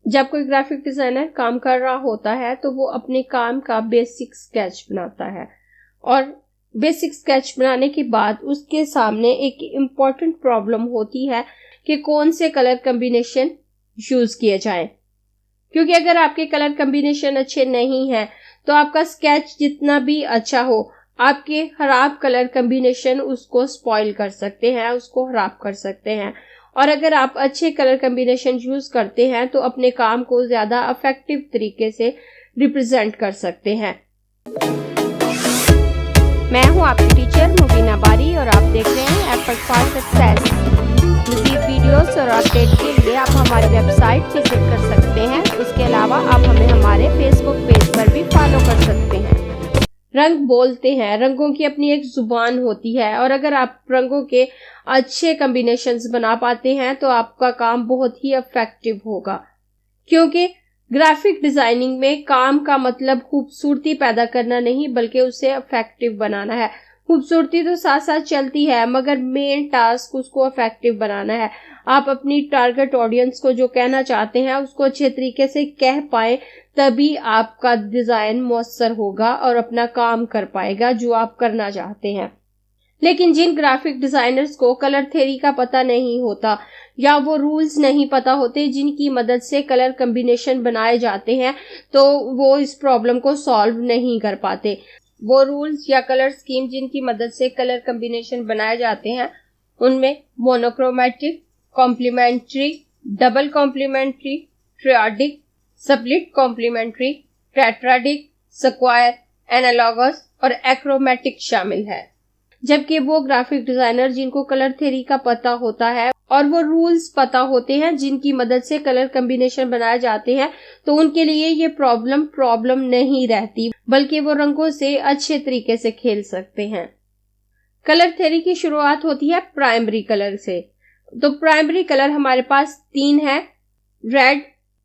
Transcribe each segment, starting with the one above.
जब कोई graphic designer काम कर रहा होता है तो वो अपने काम का बेसिक स्केच बनाता है और बेसिक स्केच बनाने के बाद उसके सामने एक इम्पॉर्टेंट प्रॉब्लम होती है कि कौन से कलर कॉम्बिनेशन यूज किए जाएं। क्योंकि अगर आपके कलर कॉम्बिनेशन अच्छे नहीं हैं तो आपका स्केच जितना भी अच्छा हो, आपके खराब कलर कॉम्बिनेशन उसको स्पॉइल कर सकते हैं, उसको खराब कर सकते हैं। और अगर आप अच्छे कलर कॉम्बिनेशन यूज करते हैं तो अपने काम को ज्यादा इफेक्टिव तरीके से रिप्रेजेंट कर सकते हैं। मैं हूं आपकी टीचर मुबीना बारी और आप देख रहे हैं एफर्ट फॉर सक्सेस। मज़ीद वीडियोस और अपडेट के लिए आप हमारी वेबसाइट विजिट कर सकते हैं। उसके अलावा आप हमें हमारे फेसबुक पेज पर भी फॉलो कर सकते हैं। रंग बोलते हैं, रंगों की अपनी एक जुबान होती है और अगर आप रंगों के अच्छे कॉम्बिनेशंस बना पाते हैं तो आपका काम बहुत ही इफेक्टिव होगा। क्योंकि ग्राफिक डिजाइनिंग में काम का मतलब खूबसूरती पैदा करना नहीं बल्कि उसे इफेक्टिव बनाना है। खूबसूरती तो साथ साथ चलती है मगर मेन टास्क उसको इफेक्टिव बनाना है। आप अपनी टारगेट ऑडियंस को जो कहना चाहते हैं उसको अच्छे तरीके से कह पाए, तभी आपका डिजाइन मौसर होगा और अपना काम कर पाएगा जो आप करना चाहते हैं। लेकिन जिन ग्राफिक डिजाइनर्स को कलर थ्योरी का पता नहीं होता या वो रूल्स नहीं पता होते जिनकी मदद से कलर कॉम्बिनेशन बनाए जाते हैं, तो वो इस प्रॉब्लम को सॉल्व नहीं कर पाते। वो रूल्स या कलर स्कीम जिनकी मदद से कलर कॉम्बिनेशन बनाए जाते हैं उनमें monochromatic, complementary, double complementary, triadic, split complementary, tetradic, square, analogous और एक्रोमेटिक शामिल है। जबकि वो ग्राफिक डिजाइनर जिनको कलर थ्योरी का पता होता है और वो रूल्स पता होते हैं जिनकी मदद से कलर कॉम्बिनेशन बनाए जाते हैं, तो उनके लिए ये प्रॉब्लम नहीं रहती बल्कि वो रंगों से अच्छे तरीके से खेल सकते हैं। कलर थ्योरी की शुरुआत होती है प्राइमरी कलर से। तो प्राइमरी कलर हमारे पास 3 है, रेड,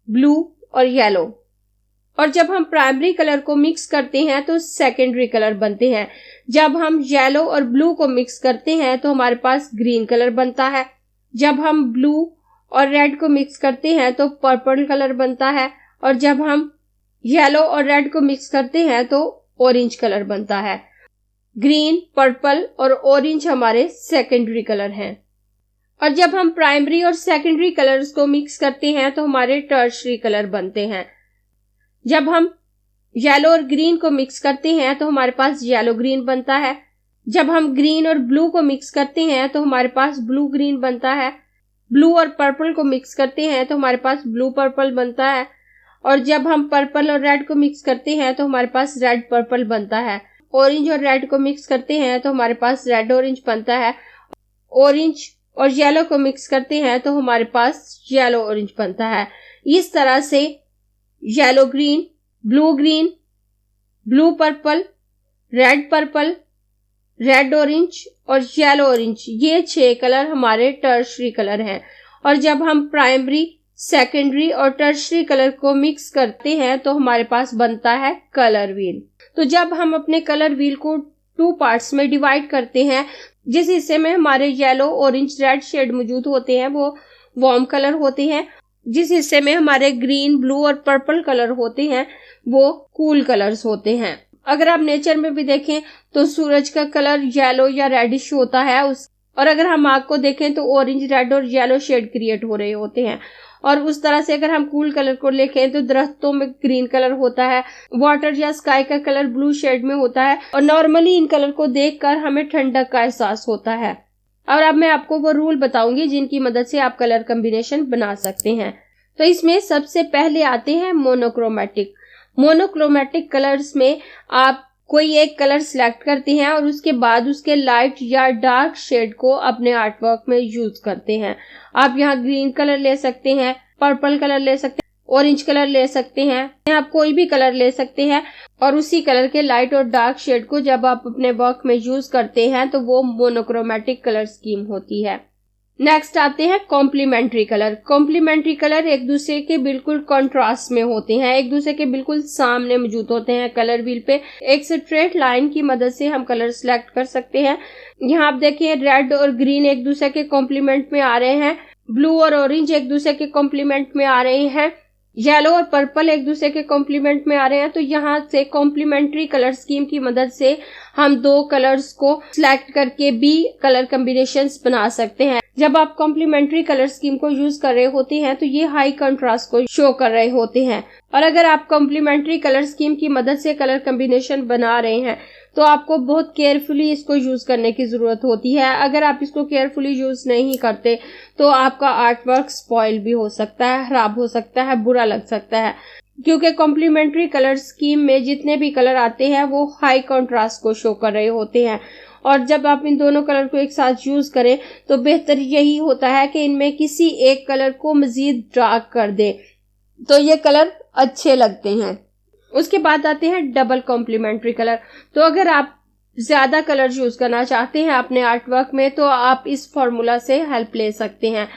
ब्लू और येलो। और जब हम प्राइमरी कलर को मिक्स करते हैं तो सेकेंडरी कलर बनते हैं। जब हम येलो और ब्लू को मिक्स करते हैं तो हमारे पास ग्रीन कलर बनता है। जब हम ब्लू और रेड को मिक्स करते हैं तो पर्पल कलर बनता है और जब हम येलो और रेड को मिक्स करते हैं तो ऑरेंज कलर बनता है। ग्रीन, पर्पल और ऑरेंज हमारे सेकेंडरी कलर हैं। और जब हम प्राइमरी और सेकेंडरी कलर्स को मिक्स करते हैं तो हमारे टर्शरी कलर बनते हैं। जब हम येलो और ग्रीन को मिक्स करते हैं तो हमारे पास येलो ग्रीन बनता है। जब हम ग्रीन और ब्लू को मिक्स करते हैं तो हमारे पास ब्लू ग्रीन बनता है। ब्लू और पर्पल को मिक्स करते हैं तो हमारे पास ब्लू पर्पल बनता है। और जब हम पर्पल और रेड को मिक्स करते हैं तो हमारे पास रेड पर्पल बनता है। ऑरेंज और रेड को मिक्स करते हैं तो हमारे पास रेड ऑरेंज बनता है। ऑरेंज और येलो को मिक्स करते हैं तो हमारे पास येलो ऑरेंज बनता है। इस तरह से yellow green, blue purple, red orange और येलो ऑरेंज, ये 6 कलर हमारे टर्शरी कलर हैं। और जब हम प्राइमरी, सेकेंडरी और टर्शरी कलर को मिक्स करते हैं तो हमारे पास बनता है कलर व्हील। तो जब हम अपने कलर व्हील को 2 पार्ट्स में डिवाइड करते हैं, जिस हिस्से में हमारे येलो, ऑरेंज, रेड शेड मौजूद होते हैं वो वार्म कलर होते हैं। जिस हिस्से में हमारे ग्रीन, ब्लू और पर्पल कलर होते हैं वो कूल कलर्स होते हैं। अगर आप नेचर में भी देखें तो सूरज का कलर येलो या रेडिश होता है और अगर हम आग को देखें तो ऑरेंज, रेड और येलो शेड क्रिएट हो रहे होते हैं। और उस तरह से अगर हम कूल कलर को देखें तो दरख्तों में ग्रीन कलर होता है, वाटर या स्काई का कलर ब्लू शेड में होता है और नॉर्मली इन कलर को देखकर हमें ठंडक का एहसास होता है। और अब मैं आपको वो रूल बताऊंगी जिनकी मदद से आप कलर कॉम्बिनेशन बना सकते हैं। तो इसमें सबसे पहले आते हैं मोनोक्रोमेटिक। मोनोक्रोमेटिक कलर्स में आप कोई एक कलर सिलेक्ट करते हैं और उसके बाद उसके लाइट या डार्क शेड को अपने आर्टवर्क में यूज करते हैं। आप यहाँ ग्रीन कलर ले सकते हैं, पर्पल कलर ले सकते हैं, ऑरेंज कलर ले सकते हैं, आप कोई भी कलर ले सकते हैं और उसी कलर के लाइट और डार्क शेड को जब आप अपने वर्क में यूज करते हैं तो वो मोनोक्रोमेटिक कलर स्कीम होती है। नेक्स्ट आते हैं कॉम्प्लीमेंट्री कलर। कॉम्प्लीमेंट्री कलर एक दूसरे के बिल्कुल कॉन्ट्रास्ट में होते हैं, एक दूसरे के बिल्कुल सामने मौजूद होते हैं। कलर व्हील पे एक स्ट्रेट लाइन की मदद से हम कलर सिलेक्ट कर सकते हैं। यहाँ आप देखिए रेड और ग्रीन एक दूसरे के कॉम्प्लीमेंट में आ रहे हैं, ब्लू और ऑरेंज एक दूसरे के कॉम्प्लीमेंट में आ रहे हैं, येलो और पर्पल एक दूसरे के कॉम्प्लीमेंट में आ रहे हैं, तो यहाँ से कॉम्प्लीमेंट्री कलर स्कीम की मदद से हम दो कलर्स को सिलेक्ट करके भी कलर कॉम्बिनेशंस बना सकते हैं। जब आप कॉम्प्लीमेंट्री कलर स्कीम को यूज कर रहे होते हैं तो ये हाई कंट्रास्ट को शो कर रहे होते हैं, और अगर आप कॉम्प्लीमेंट्री कलर स्कीम की मदद से कलर कॉम्बिनेशन बना रहे हैं तो आपको बहुत केयरफुली इसको यूज करने की जरूरत होती है। अगर आप इसको केयरफुली यूज नहीं करते तो आपका आर्ट वर्क स्पॉइल भी हो सकता है, खराब हो सकता है, बुरा लग सकता है, क्योंकि कॉम्प्लीमेंट्री कलर स्कीम में जितने भी कलर आते हैं वो हाई कंट्रास्ट को शो कर रहे होते हैं, और जब आप इन दोनों कलर को एक साथ यूज करें तो बेहतर यही होता है कि इनमें किसी एक कलर को मजीद डार्क कर दे, तो ये कलर अच्छे लगते हैं। उसके बाद आते हैं डबल कॉम्प्लीमेंट्री कलर। तो अगर आप ज्यादा कलर यूज करना चाहते हैं अपने आर्ट वर्क में तो आप इस फॉर्मूला से हेल्प ले सकते हैं।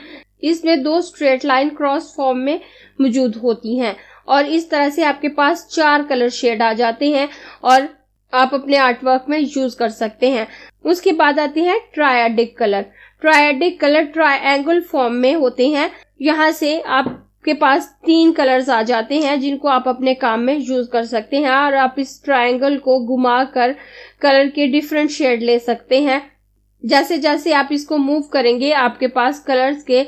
इसमें दो स्ट्रेट लाइन क्रॉस फॉर्म में मौजूद होती हैं, और इस तरह से आपके पास 4 कलर शेड आ जाते हैं और आप अपने आर्ट वर्क में यूज कर सकते हैं। उसके बाद आते हैं triadic colour. Triadic colour triangle form में होते हैं। यहाँ से आपके पास 3 कलर्स आ जाते हैं जिनको आप अपने काम में यूज कर सकते हैं, और आप इस ट्रायंगल को घुमाकर कलर के डिफरेंट शेड ले सकते हैं। जैसे जैसे आप इसको मूव करेंगे आपके पास कलर्स के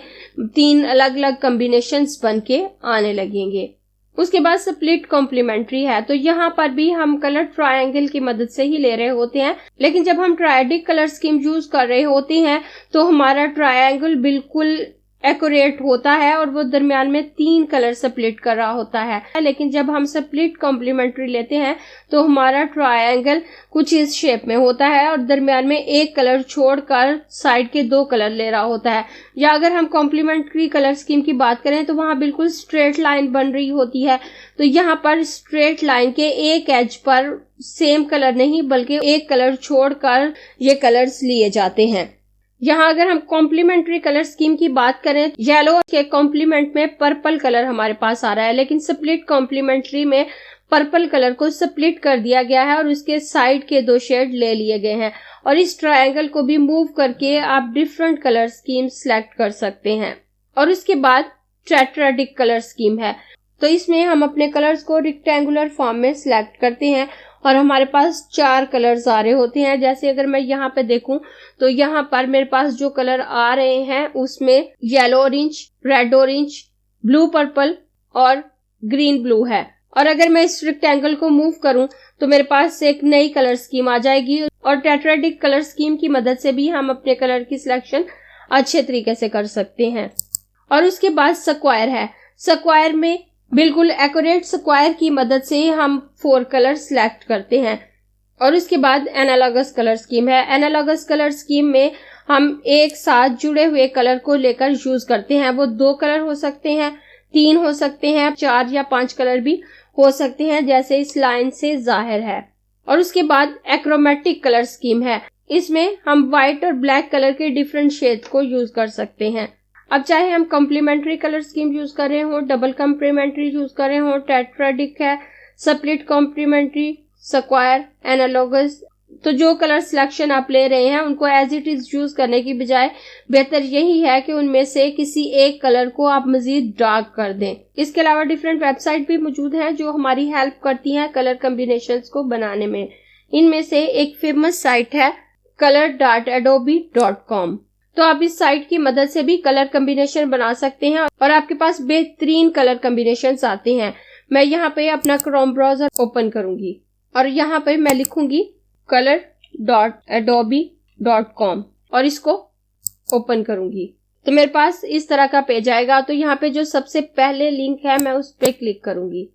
3 अलग अलग कॉम्बिनेशंस बन के आने लगेंगे। उसके बाद स्प्लिट कॉम्प्लीमेंट्री है, तो यहाँ पर भी हम कलर ट्रायंगल की मदद से ही ले रहे होते हैं, लेकिन जब हम ट्रायडिक कलर स्कीम यूज कर रहे होते हैं तो हमारा ट्रायंगल बिल्कुल एक्यूरेट होता है और वो दरमियान में 3 कलर स्प्लिट कर रहा होता है। लेकिन जब हम स्प्लिट कॉम्प्लीमेंट्री लेते हैं तो हमारा ट्रायंगल कुछ इस शेप में होता है और दरमियान में 1 कलर छोड़कर साइड के 2 कलर ले रहा होता है। या अगर हम कॉम्प्लीमेंट्री कलर स्कीम की बात करें तो वहां बिल्कुल स्ट्रेट लाइन बन रही होती है, तो यहाँ पर स्ट्रेट लाइन के एक एज पर सेम कलर नहीं बल्कि 1 कलर छोड़कर ये कलर्स लिए जाते हैं। यहाँ अगर हम कॉम्प्लीमेंट्री कलर स्कीम की बात करें, येलो के कॉम्प्लीमेंट में पर्पल कलर हमारे पास आ रहा है, लेकिन स्प्लिट कॉम्प्लीमेंट्री में पर्पल कलर को स्प्लिट कर दिया गया है और उसके साइड के 2 शेड ले लिए गए हैं, और इस ट्रायंगल को भी मूव करके आप डिफरेंट कलर स्कीम सिलेक्ट कर सकते हैं। और उसके बाद टेट्राडिक कलर स्कीम है, तो इसमें हम अपने कलर्स को रेक्टेंगुलर फॉर्म में सिलेक्ट करते हैं और हमारे पास 4 कलर्स आ रहे होते हैं। जैसे अगर मैं यहाँ पे देखूं तो यहाँ पर मेरे पास जो कलर आ रहे हैं उसमें yellow orange, red orange, blue purple और ग्रीन ब्लू है। और अगर मैं इस रेक्टेंगल को मूव करूं तो मेरे पास एक नई कलर स्कीम आ जाएगी, और टेट्राडिक कलर स्कीम की मदद से भी हम अपने कलर की सिलेक्शन अच्छे तरीके से कर सकते हैं। और उसके बाद स्क्वायर है। स्क्वायर में बिल्कुल एक्यूरेट स्क्वायर की मदद से हम 4 कलर सिलेक्ट करते हैं। और उसके बाद एनालॉगस कलर स्कीम है। एनालॉगस कलर स्कीम में हम एक साथ जुड़े हुए कलर को लेकर यूज करते हैं। वो 2 कलर हो सकते हैं, 3 हो सकते हैं, 4 या 5 कलर भी हो सकते हैं, जैसे इस लाइन से जाहिर है। और उसके बाद एक्रोमेटिक कलर स्कीम है। इसमें हम व्हाइट और ब्लैक कलर के डिफरेंट शेड को यूज कर सकते हैं। अब चाहे हम कॉम्प्लीमेंट्री कलर स्कीम यूज कर रहे हो, डबल कॉम्प्लीमेंट्री यूज कर रहे हो, टेट्राडिक है, स्प्लिट कॉम्प्लीमेंट्री, स्क्वायर, एनालॉगस, तो जो कलर सिलेक्शन आप ले रहे हैं उनको एज इट इज यूज करने की बजाय बेहतर यही है कि उनमें से किसी एक कलर को आप मजीद डार्क कर दें। इसके अलावा डिफरेंट वेबसाइट भी मौजूद हैं जो हमारी हेल्प करती हैं कलर कॉम्बिनेशंस को बनाने में। इनमें से एक फेमस साइट है color.adobe.com। तो आप इस साइट की मदद से भी कलर कॉम्बिनेशन बना सकते हैं और आपके पास बेहतरीन कलर कॉम्बिनेशंस आते हैं। मैं यहाँ पे अपना क्रोम ब्राउजर ओपन करूंगी और यहाँ पे मैं लिखूंगी color.adobe.com और इसको ओपन करूंगी, तो मेरे पास इस तरह का पेज आएगा। तो यहाँ पे जो सबसे पहले लिंक है मैं उस पे क्लिक करूंगी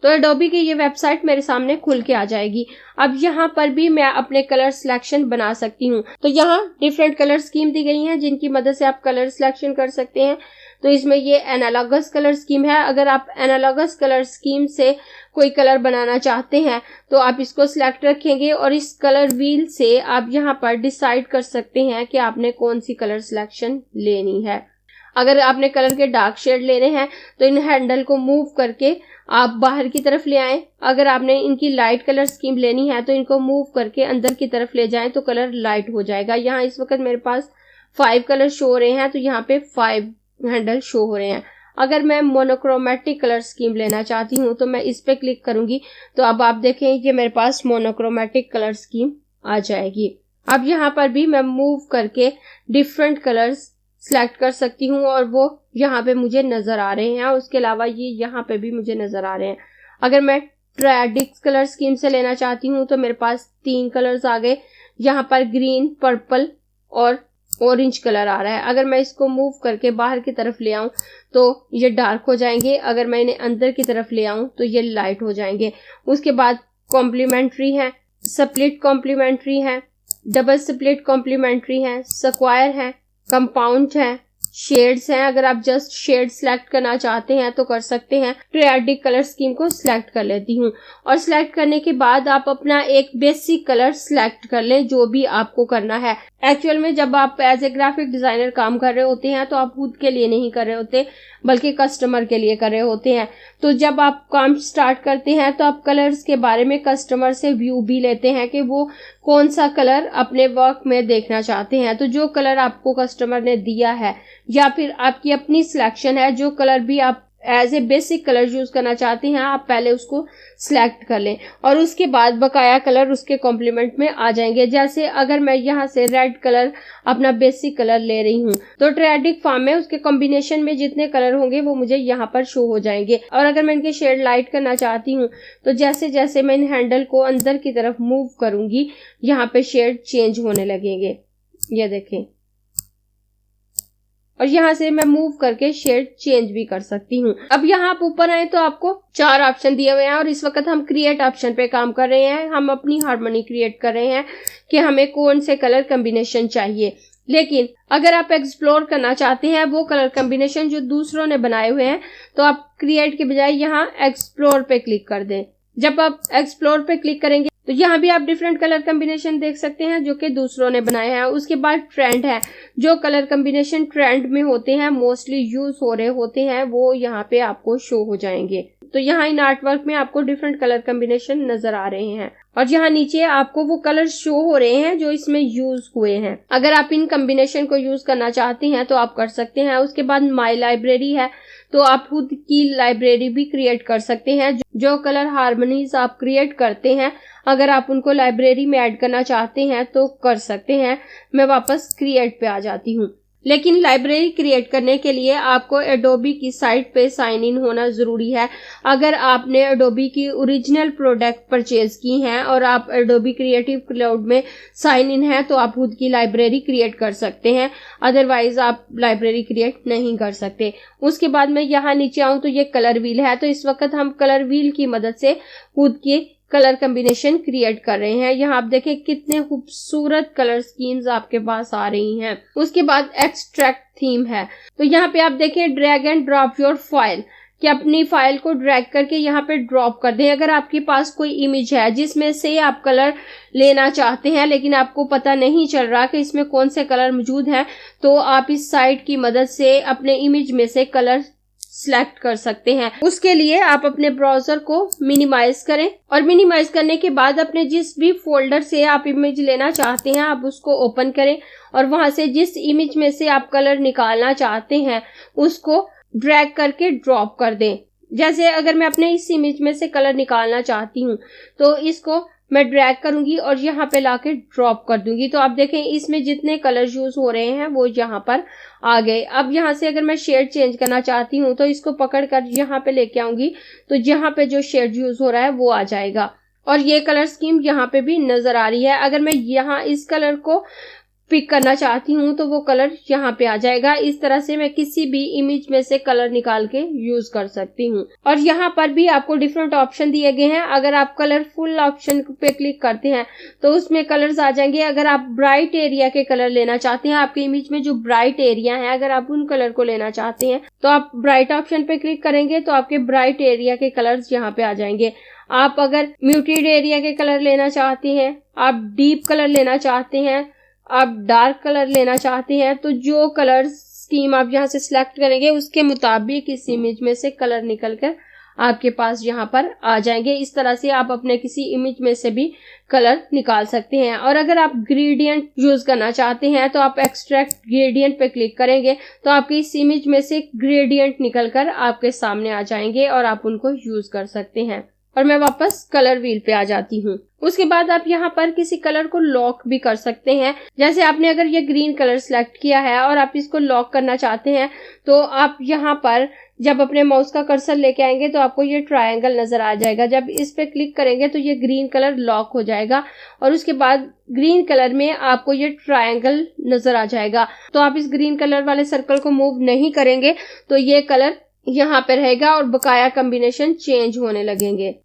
तो एडोबी की ये वेबसाइट मेरे सामने खुल के आ जाएगी। अब यहाँ पर भी मैं अपने कलर सिलेक्शन बना सकती हूँ। तो यहाँ डिफरेंट कलर स्कीम दी गई हैं जिनकी मदद से आप कलर सिलेक्शन कर सकते हैं। तो इसमें ये एनालॉगस कलर स्कीम है। अगर आप एनालॉगस कलर स्कीम से कोई कलर बनाना चाहते हैं तो आप इसको सिलेक्ट रखेंगे और इस कलर व्हील से आप यहाँ पर डिसाइड कर सकते हैं कि आपने कौन सी कलर सिलेक्शन लेनी है। अगर आपने कलर के डार्क शेड लेने हैं तो इन हैंडल को मूव करके आप बाहर की तरफ ले आएं। अगर आपने इनकी लाइट कलर स्कीम लेनी है तो इनको मूव करके अंदर की तरफ ले जाएं तो कलर लाइट हो जाएगा। यहाँ इस वक्त मेरे पास 5 कलर शो हो रहे हैं तो यहाँ पे 5 हैंडल शो हो रहे हैं। अगर मैं मोनोक्रोमेटिक कलर स्कीम लेना चाहती हूँ तो मैं इस पे क्लिक करूंगी तो अब आप देखें कि मेरे पास मोनोक्रोमेटिक कलर स्कीम आ जाएगी। अब यहाँ पर भी मैं मूव करके डिफरेंट कलर्स सिलेक्ट कर सकती हूँ और वो यहाँ पे मुझे नजर आ रहे हैं। उसके अलावा ये यहाँ पे भी मुझे नजर आ रहे हैं। अगर मैं ट्रायडिक्स कलर स्कीम से लेना चाहती हूँ तो मेरे पास 3 कलर्स आ गए। यहाँ पर ग्रीन, पर्पल और ऑरेंज कलर आ रहा है। अगर मैं इसको मूव करके बाहर की तरफ ले आऊं तो ये डार्क हो जाएंगे। अगर मैं इन्हें अंदर की तरफ ले आऊं तो ये लाइट हो जाएंगे। उसके बाद कॉम्प्लीमेंट्री है, स्प्लिट कॉम्प्लीमेंट्री है, डबल स्प्लिट कॉम्प्लीमेंट्री है, स्क्वायर है, कंपाउंड है, शेड्स हैं। अगर आप जस्ट शेड सिलेक्ट करना चाहते हैं तो कर सकते हैं। ट्रायडिक कलर स्कीम को सिलेक्ट कर लेती हूँ और सिलेक्ट करने के बाद आप अपना एक बेसिक कलर सिलेक्ट कर लें जो भी आपको करना है। एक्चुअल में जब आप एज ए ग्राफिक डिजाइनर काम कर रहे होते हैं तो आप खुद के लिए नहीं कर रहे होते बल्कि कस्टमर के लिए कर रहे होते हैं। तो जब आप काम स्टार्ट करते हैं तो आप कलर्स के बारे में कस्टमर से व्यू भी लेते हैं कि वो कौन सा कलर अपने वर्क में देखना चाहते हैं। तो जो कलर आपको कस्टमर ने दिया है या फिर आपकी अपनी सिलेक्शन है, जो कलर भी आप as a basic colour use करना चाहते हैं आप पहले उसको सिलेक्ट कर लें और उसके बाद बकाया कलर उसके कॉम्प्लीमेंट में आ जाएंगे। जैसे अगर मैं यहाँ से रेड कलर अपना बेसिक कलर ले रही हूँ तो ट्रायडिक फॉर्म में उसके कॉम्बिनेशन में जितने कलर होंगे वो मुझे यहाँ पर शो हो जाएंगे। और अगर मैं इनके शेड लाइट करना चाहती हूँ तो जैसे जैसे मैं इन हैंडल को अंदर की तरफ मूव करूंगी यहाँ पे शेड चेंज होने लगेंगे, ये देखें। और यहाँ से मैं मूव करके शेड चेंज भी कर सकती हूँ। अब यहाँ आप ऊपर आए तो आपको 4 ऑप्शन दिए हुए हैं और इस वक्त हम क्रिएट ऑप्शन पे काम कर रहे हैं। हम अपनी हार्मनी क्रिएट कर रहे हैं कि हमें कौन से कलर कॉम्बिनेशन चाहिए। लेकिन अगर आप एक्सप्लोर करना चाहते हैं वो कलर कॉम्बिनेशन जो दूसरों ने बनाए हुए हैं तो आप क्रिएट के बजाय यहाँ एक्सप्लोर पे क्लिक कर दें। जब आप एक्सप्लोर पे क्लिक करेंगे तो यहाँ भी आप डिफरेंट कलर कॉम्बिनेशन देख सकते हैं जो कि दूसरों ने बनाए हैं। उसके बाद ट्रेंड है, जो कलर कॉम्बिनेशन ट्रेंड में होते हैं, मोस्टली यूज हो रहे होते हैं, वो यहाँ पे आपको शो हो जाएंगे। तो यहाँ इन आर्टवर्क में आपको डिफरेंट कलर कॉम्बिनेशन नजर आ रहे हैं और यहाँ नीचे आपको वो कलर शो हो रहे हैं जो इसमें यूज हुए हैं। अगर आप इन कॉम्बिनेशन को यूज करना चाहते हैं तो आप कर सकते हैं। उसके बाद माई लाइब्रेरी है, तो आप खुद की लाइब्रेरी भी क्रिएट कर सकते हैं। जो कलर हार्मनीज आप क्रिएट करते हैं अगर आप उनको लाइब्रेरी में ऐड करना चाहते हैं तो कर सकते हैं। मैं वापस क्रिएट पे आ जाती हूँ। लेकिन लाइब्रेरी क्रिएट करने के लिए आपको एडोबी की साइट पे साइन इन होना जरूरी है। अगर आपने एडोबी की ओरिजिनल प्रोडक्ट परचेज की हैं और आप एडोबी क्रिएटिव क्लाउड में साइन इन है तो आप खुद की लाइब्रेरी क्रिएट कर सकते हैं, अदरवाइज आप लाइब्रेरी क्रिएट नहीं कर सकते। उसके बाद मैं यहाँ नीचे आऊं तो ये कलर व्हील है, तो इस वक्त हम कलर व्हील की मदद से खुद की कलर कॉम्बिनेशन क्रिएट कर रहे हैं। यहाँ आप देखें कितने खूबसूरत कलर स्कीम्स आपके पास आ रही हैं। उसके बाद एक्सट्रैक्ट थीम है, तो यहाँ पे आप देखें drag and drop your file, कि अपनी फाइल को ड्रैग करके यहाँ पे ड्रॉप कर दें। अगर आपके पास कोई इमेज है जिसमें से आप कलर लेना चाहते हैं लेकिन आपको पता नहीं चल रहा कि इसमें कौन से कलर मौजूद हैं, तो आप इस साइट की मदद से अपने इमेज में से कलर सिलेक्ट कर सकते हैं। उसके लिए आप अपने ब्राउजर को मिनिमाइज करें और मिनिमाइज करने के बाद अपने जिस भी फोल्डर से आप इमेज लेना चाहते हैं आप उसको ओपन करें और वहां से जिस इमेज में से आप कलर निकालना चाहते हैं उसको ड्रैग करके ड्रॉप कर दें। जैसे अगर मैं अपने इस इमेज में से कलर निकालना चाहती हूँ तो इसको मैं ड्रैग करूंगी और यहाँ पे लाके ड्रॉप कर दूंगी। तो आप देखें इसमें जितने कलर यूज हो रहे हैं वो यहाँ पर आ गए। अब यहाँ से अगर मैं शेड चेंज करना चाहती हूँ तो इसको पकड़ कर यहाँ पे लेके आऊंगी तो यहाँ पे जो शेड यूज हो रहा है वो आ जाएगा और ये कलर स्कीम यहाँ पे भी नजर आ रही है। अगर मैं यहाँ इस कलर को पिक करना चाहती हूँ तो वो कलर यहाँ पे आ जाएगा। इस तरह से मैं किसी भी इमेज में से कलर निकाल के यूज कर सकती हूँ। और यहाँ पर भी आपको डिफरेंट ऑप्शन दिए गए हैं। अगर आप कलरफुल ऑप्शन पे क्लिक करते हैं तो उसमें कलर्स आ जाएंगे। अगर आप ब्राइट एरिया के कलर लेना चाहते हैं, आपके इमेज में जो ब्राइट एरिया है अगर आप उन कलर को लेना चाहते हैं तो आप ब्राइट ऑप्शन पे क्लिक करेंगे तो आपके ब्राइट एरिया के कलर्स यहाँ पे आ जाएंगे। आप अगर म्यूटेड एरिया के कलर लेना चाहते हैं, आप डीप कलर लेना चाहते हैं, आप डार्क कलर लेना चाहते हैं, तो जो कलर स्कीम आप यहाँ से सिलेक्ट करेंगे उसके मुताबिक इस इमेज में से कलर निकल कर आपके पास यहाँ पर आ जाएंगे। इस तरह से आप अपने किसी इमेज में से भी कलर निकाल सकते हैं। और अगर आप ग्रेडियंट यूज करना चाहते हैं तो आप एक्सट्रैक्ट ग्रेडियंट पे क्लिक करेंगे तो आपकी इस इमेज में से ग्रेडियंट निकलकर आपके सामने आ जाएंगे और आप उनको यूज कर सकते हैं। और मैं वापस कलर व्हील पे आ जाती हूँ। उसके बाद आप यहाँ पर किसी कलर को लॉक भी कर सकते हैं। जैसे आपने अगर ये ग्रीन कलर सिलेक्ट किया है और आप इसको लॉक करना चाहते हैं तो आप यहाँ पर जब अपने माउस का कर्सर लेके आएंगे तो आपको ये ट्रायंगल नजर आ जाएगा। जब इस पे क्लिक करेंगे तो ये ग्रीन कलर लॉक हो जाएगा और उसके बाद ग्रीन कलर में आपको ये ट्रायंगल नजर आ जाएगा। तो आप इस ग्रीन कलर वाले सर्कल को मूव नहीं करेंगे तो ये कलर यहाँ पे रहेगा और बकाया कॉम्बिनेशन चेंज होने लगेंगे।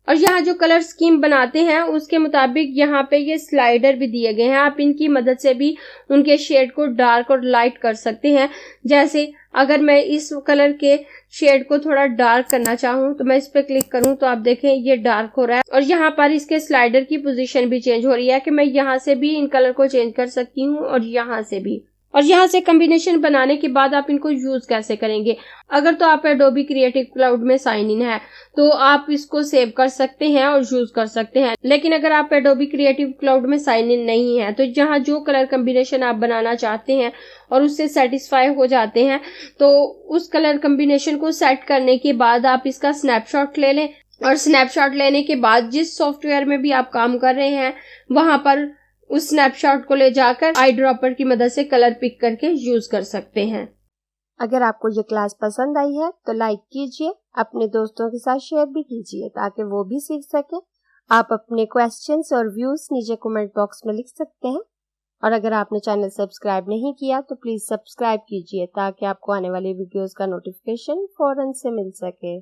और यहाँ जो कलर स्कीम बनाते हैं उसके मुताबिक यहाँ पे ये स्लाइडर भी दिए गए हैं। आप इनकी मदद से भी उनके शेड को डार्क और लाइट कर सकते हैं। जैसे अगर मैं इस कलर के शेड को थोड़ा डार्क करना चाहूँ तो मैं इस पे क्लिक करूँ तो आप देखें ये डार्क हो रहा है। और यहाँ पर इसके स्लाइडर की पोजीशन भी चेंज हो रही है कि मैं यहाँ से भी इन कलर को चेंज कर सकती हूँ और यहाँ से भी। और यहाँ से कॉम्बिनेशन बनाने के बाद आप इनको यूज कैसे करेंगे। अगर तो आप एडोबी क्रिएटिव क्लाउड में साइन इन है तो आप इसको सेव कर सकते हैं और यूज कर सकते हैं। लेकिन अगर आप एडोबी क्रिएटिव क्लाउड में साइन इन नहीं है तो यहाँ जो कलर कॉम्बिनेशन आप बनाना चाहते हैं और उससे सेटिस्फाई हो जाते हैं तो उस कलर कॉम्बिनेशन को सेट करने के बाद आप इसका स्नैपशॉट ले लें। और स्नैपशॉट लेने के बाद जिस सॉफ्टवेयर में भी आप काम कर रहे हैं वहां पर उस स्नैपशॉट को ले जाकर आई ड्रॉपर की मदद से कलर पिक करके यूज कर सकते हैं। अगर आपको ये क्लास पसंद आई है तो लाइक कीजिए, अपने दोस्तों के साथ शेयर भी कीजिए ताकि वो भी सीख सके। आप अपने क्वेश्चंस और व्यूज नीचे कमेंट बॉक्स में लिख सकते हैं। और अगर आपने चैनल सब्सक्राइब नहीं किया तो प्लीज सब्सक्राइब कीजिए ताकि आपको आने वाली वीडियोस का नोटिफिकेशन फौरन से मिल सके।